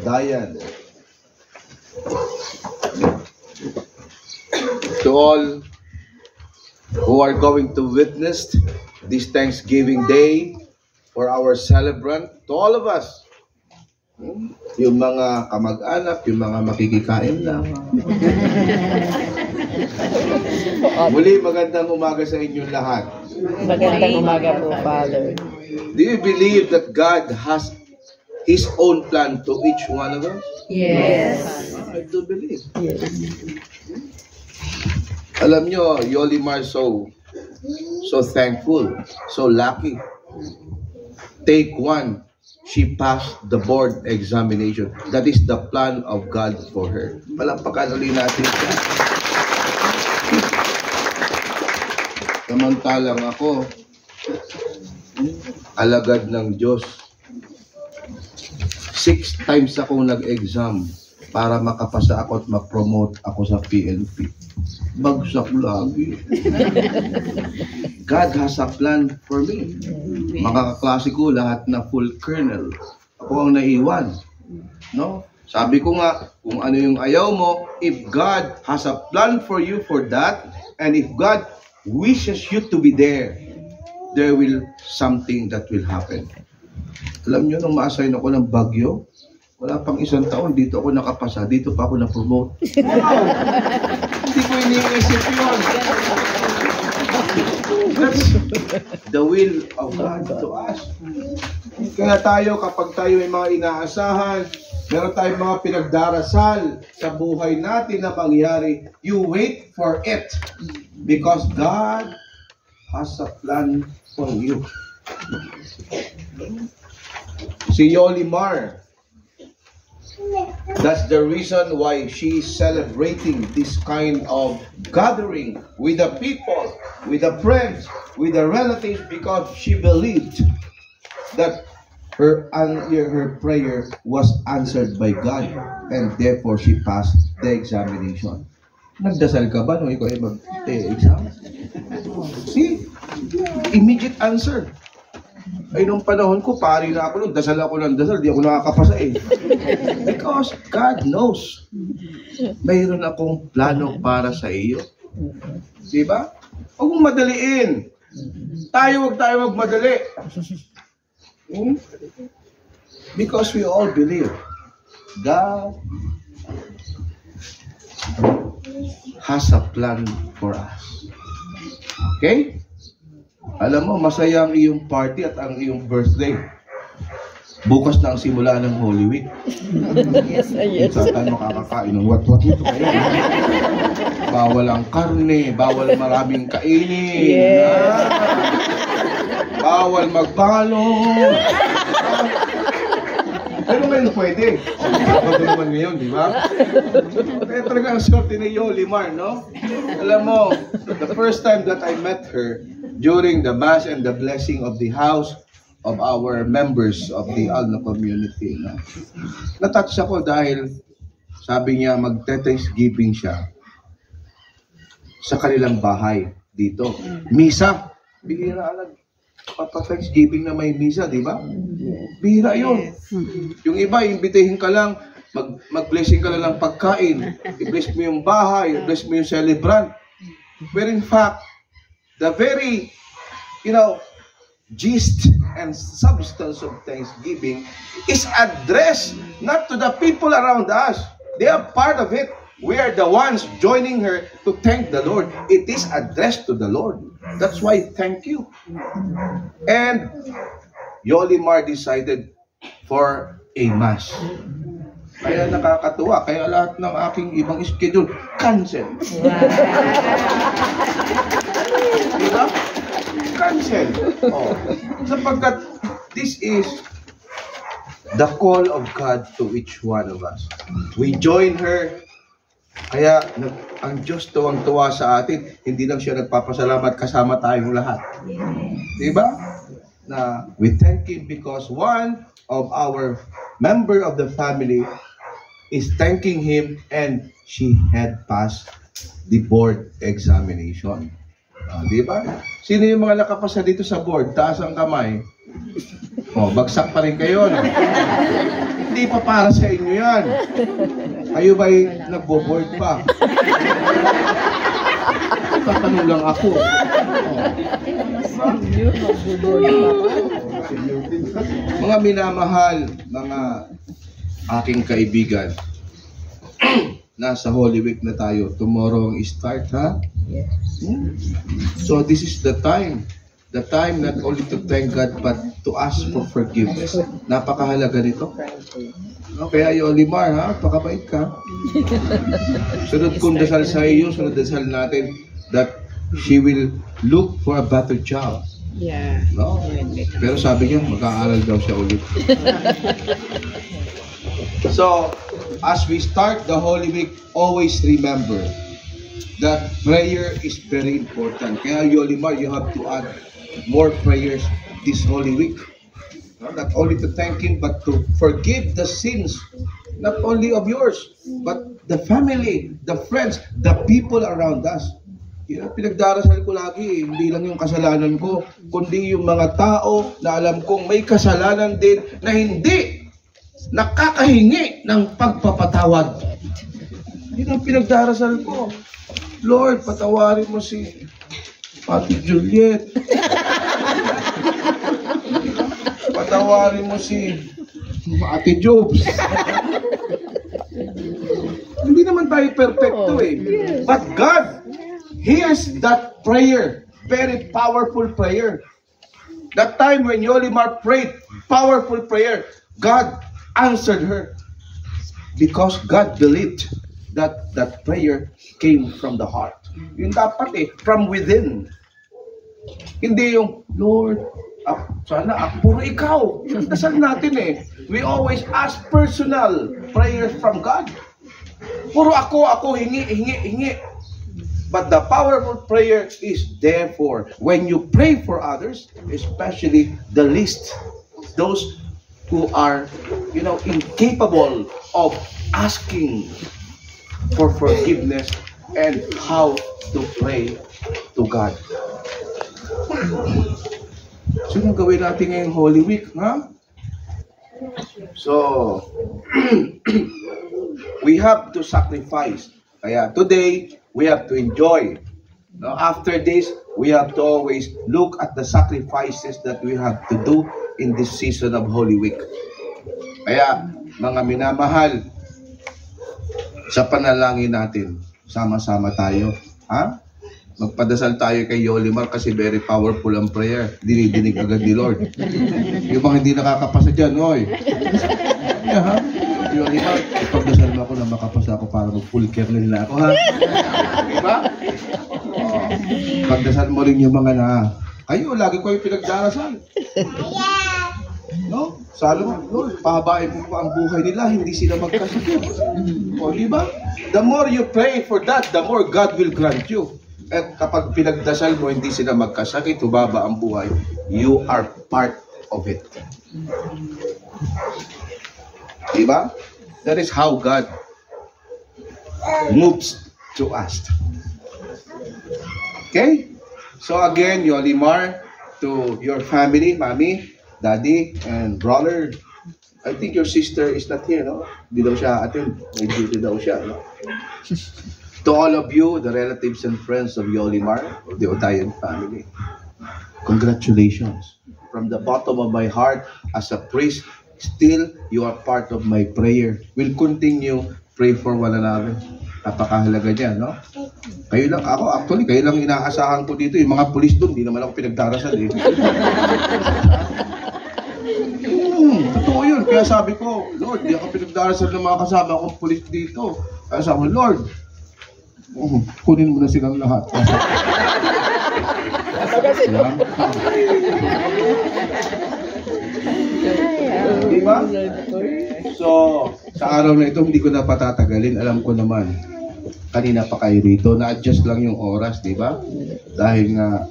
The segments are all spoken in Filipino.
Dayan. To all who are going to witness this Thanksgiving Day for our celebrant, to all of us, yung mga kamag-anak, yung mga makikikain lang. Muli, magandang umaga sa inyong lahat. Magandang umaga po, Father. Do you believe that God has His own plan to each one of us? Yes. I do believe. Yes. Alam nyo, Yolimar so thankful, so lucky. Take one, she passed the board examination. That is the plan of God for her. Palampakan ulit natin siya. Samantalang ako, alagad ng Diyos. 6 times ako nag-exam para makapasa ako at ma-promote ako sa PNP. Bagsak lagi. God has a plan for me. Mga kaklase ko, lahat na full kernel. Ako ang naiwan. No? Sabi ko nga, kung ano yung ayaw mo, if God has a plan for you for that, and if God wishes you to be there will something that will happen. Alam nyo, nung ma-assign ako ng Baguio, wala pang 1 taon, dito ako nakapasa, dito pa ako na-promote. Hindi ko iniisip yun. That's the will of God to us. Kaya tayo, kapag tayo may mga inaasahan, meron tayong mga pinagdarasal sa buhay natin na mangyari, you wait for it. Because God has a plan for you. Si Yolimar, that's the reason why she is celebrating this kind of gathering with the people, with the friends, with the relatives, because she believed that her prayer was answered by God, and therefore she passed the examination. Nagdasal ka ba nung ikaw ay mag-exam? See? Immediate answer. Ay, nung panahon ko, pari na ako, dasal ako ng dasal, di ako nakakapasa eh. Because God knows, mayroon akong plano para sa iyo. Diba? Huwag mong madaliin. Huwag tayo magmadali. Because we all believe God has a plan for us. Okay? Alam mo, masaya ang iyong party at ang iyong birthday. Bukas na ang simula ng Holy Week. Yes, yes. Saan tayo makakakain ng what-what ito kayo? Bawal ang karne, bawal maraming kainin. Yes. Bawal magbalong. Pero ngayon pwede. Bago naman ngayon, di ba? Kaya talaga ang swerte ni Yolimar, no? Alam mo, the first time that I met her, during the Mass and the blessing of the house of our members of the Alno community, no? Natouch ako dahil sabi niya magte-thanksgiving siya sa kanilang bahay dito. Misa. Bihira lang. Papa-thanksgiving na may misa, di ba? Bihira yun. Yung iba, imbitahin ka lang, mag-blessing ka lang ng pagkain. I-bless mo yung bahay, i-bless mo yung celebrant. But in fact, the very, gist and substance of Thanksgiving is addressed not to the people around us. They are part of it. We are the ones joining her to thank the Lord. It is addressed to the Lord. That's why thank you. And Yolimar decided for a Mass. Kaya nakakatuwa. Kaya lahat ng aking ibang schedule, cancel. Diba? Cancel. Oh. Sapagkat this is the call of God to each one of us. We join her. Kaya ang Diyos tuwang-tuwa sa atin. Hindi lang siya nagpapasalamat, kasama tayong lahat. Diba? Na we thank Him because one of our member of the family is thanking Him and she had passed the board examination. Di ba? Sino yung mga nakapasa dito sa board? Taas ang kamay. Bagsak pa rin kayo. No? Hindi pa para sa inyo yan. Kayo ba'y nagbo-board pa? Tatanong lang ako. Mga minamahal, mga aking kaibigan, nasa Holy Week na tayo. Tomorrow ang start, ha? So this is the time not only to thank God but to ask for forgiveness. Napakahalaga nito. No, kaya Yolimar, ha? Pakabait ka. Sunod kong dasal sa iyo, sunod dasal natin that she will look for a better job. Yeah. No? Pero sabi niya, mag-aaral daw siya ulit. So, as we start the Holy Week, always remember that prayer is very important. Kaya Yolimar, you have to add more prayers this Holy Week. Not only to thank Him, but to forgive the sins, not only of yours, but the family, the friends, the people around us. Yun ang pinagdarasal ko lagi, hindi lang yung kasalanan ko, kundi yung mga tao na alam kong may kasalanan din na hindi nakakahingi ng pagpapatawad. Yun ang pinagdarasal ko. Lord, patawarin mo si Ate Juliet. Patawarin mo si Ate Jobs. Hindi naman tayo perfecto eh. But God hears that prayer. Very powerful prayer. That time when Yolimar prayed, powerful prayer, God answered her. Because God believed that that prayer came from the heart. Yun dapat eh, from within. Hindi yung, Lord, sana puro ikaw. Yung dasal natin eh. We always ask personal prayers from God. Puro ako, hingi. But the powerful prayer is therefore, when you pray for others, especially the least, those who are, incapable of asking for forgiveness and how to pray to God. So, anong gawin natin ngayong Holy Week, ha? So, we have to sacrifice. Kaya today, we have to enjoy. Now, after this, we have to always look at the sacrifices that we have to do in this season of Holy Week. Kaya, mga minamahal, sa panalangin natin, sama-sama tayo. Ha? Magpadasal tayo kay Yolimar kasi very powerful ang prayer. Dinidinig agad ni Lord. Yung mga hindi nakakapasa dyan, oy. Yeah, ha? Yolimar, ipagdasal mo ako na makapasa ako para mag-full kernel na ako, ha? Diba? Pagdasal mo rin yung mga na, kayo, lagi ko yung pinagdarasal. No? Salo mo, Lord, pahabain mo pa ang buhay nila, hindi sila magkasakit. O, diba? The more you pray for that, the more God will grant you. At kapag pinagdasal mo, hindi sila magkasakit, hubaba ang buhay, you are part of it. Diba? That is how God moves to us. Okay? So again, Yolimar, to your family, Mommy, Daddy, and brother. I think your sister is not here, no? Hindi daw siya attend. May duty daw siya, no? To all of you, the relatives and friends of Yolimar, the Otayan family, congratulations. From the bottom of my heart, as a priest, still you are part of my prayer. We'll continue pray for one another. Napakahalaga niya, no? Kayo lang, kayo lang inaasahan ko dito. Yung mga pulis doon, di naman ako pinagdarasal eh. Totoo yun. Kaya sabi ko, Lord, di ako pinagdarasal ng mga kasama kong pulis dito. Kaya sabi ko, Lord, kunin mo na silang lahat. Diba? So, sa araw na ito, hindi ko na patatagalin. Alam ko naman, kanina pa kayo rito, na-adjust lang yung oras, diba? Dahil nga,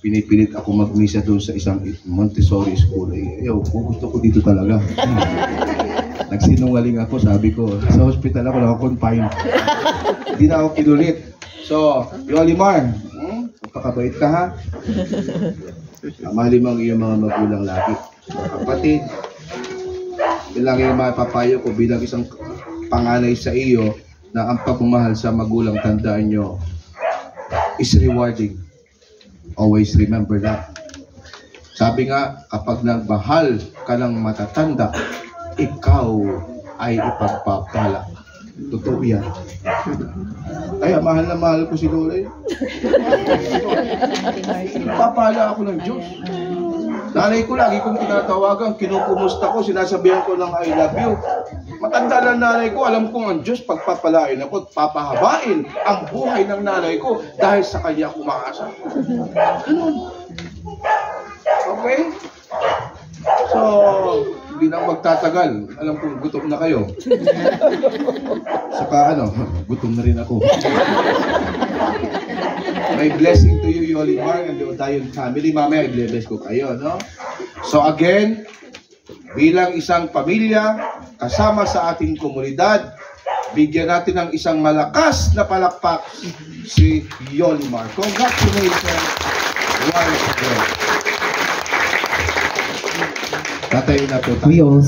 pinipilit ako magmisa doon sa isang Montessori school. Gusto ko dito talaga. Nagsinungaling ako, sabi ko, sa hospital ako, nakakonfine. Hindi na ako kinulit. So, Yolimar, pagkakabait ka ha? Mahalin mo ang iyong mga magulang lagi. Kapatid, Yun lang yung mapapayo ko bilang isang panganay sa iyo na ang pagmamahal sa magulang, tandaan nyo, is rewarding. Always remember that. Sabi nga, kapag nagmahal ka ng matatanda, ikaw ay ipagpapala. Totoo yan. Kaya mahal na mahal ko si Lola. Papala ako ng Diyos. Nanay ko lagi kong tinatawagan, kinukumusta ko, sinasabihan ko ng I love you. Matanda na nanay ko, alam kong ang Diyos pagpapalain ako at papahabain ang buhay ng nanay ko dahil sa kanya ako umaasa. Ganun. Okay? So, hindi na magtatagal. Alam kong gutom na kayo. Saka gutom na rin ako. May blessing to you, Yolimar, and the Odayon family. Mamaya, i-bless ko kayo, no? So again, bilang isang pamilya, kasama sa ating komunidad, bigyan natin ng isang malakas na palakpak si Yolimar. Congratulations once again. Tatayo na po tayo.